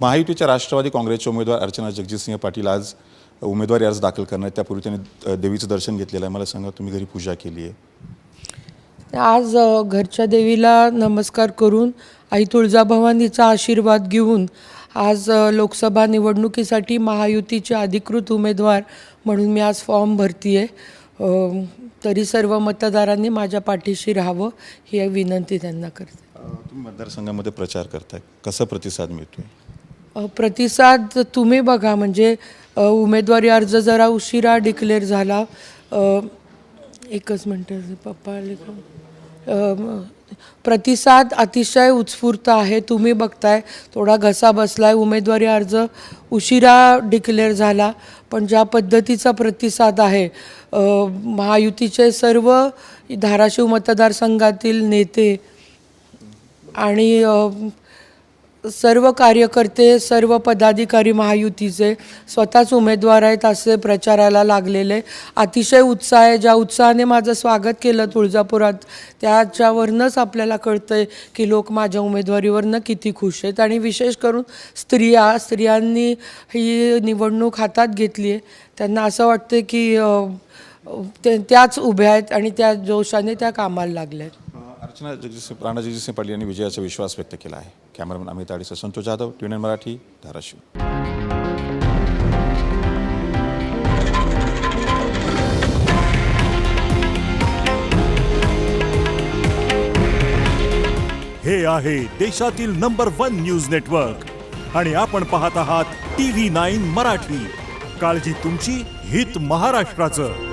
महायुतीच्या राष्ट्रवादी काँग्रेसचे उमेदवार अर्चना जगजितसिंह पाटील आज उमेदवारी अर्ज दाखल करणार, त्यापूर्वी त्यांनी देवीचं दर्शन घेतलेलं आहे. मला सांगा, तुम्ही घरी पूजा केली आहे? आज घरच्या देवीला नमस्कार करून आई तुळजाभवानीचा आशीर्वाद घेऊन आज लोकसभा निवडणुकीसाठी महायुतीचे अधिकृत उमेदवार म्हणून मी आज फॉर्म भरती आहे. तरी सर्व मतदारांनी माझ्या पाठीशी राहावं ही विनंती त्यांना करते. तुम्ही मतदारसंघामध्ये प्रचार करताय, कसा प्रतिसाद मिळतोय? प्रतिसाद तुम्ही बघा, म्हणजे उमेदवारी अर्ज जरा उशिरा डिक्लेअर झाला. एकच मिनटं पप्पा आले का? प्रतिसाद अतिशय उत्स्फूर्त आहे. तुम्ही बघताय थोडा घसा बसलाय. उमेदवारी अर्ज उशिरा डिक्लेअर झाला, पण ज्या पद्धतीचा प्रतिसाद आहे, महायुतीचे सर्व धाराशिव मतदारसंघातील नेते आणि सर्व कार्यकर्ते, सर्व पदाधिकारी महायुतीचे स्वतःच उमेदवार आहेत असे प्रचाराला लागलेले. अतिशय उत्साह आहे. ज्या उत्साहाने माझं स्वागत केलं तुळजापुरात, त्याच्यावरनंच आपल्याला कळतं आहे की लोक माझ्या उमेदवारीवरनं किती खुश आहेत. आणि विशेष करून स्त्रियांनी ही निवडणूक हातात घेतली आहे. त्यांना असं वाटतं की त्याच उभ्या आहेत आणि त्या जोशाने त्या कामाला लागल्या आहेत. अर्चना जगजितसिंह पाटील यांनी विजयाचा विश्वास व्यक्त केला आहे. कॅमेरामन अमित आडीसह संतोष जाधव, TVN मराठी, धाराशिव. हे आहे देशातील नंबर 1 न्यूज नेटवर्क आणि आपण पाहत आहात TV9 मराठी. काळजी तुमची, हित महाराष्ट्राचं.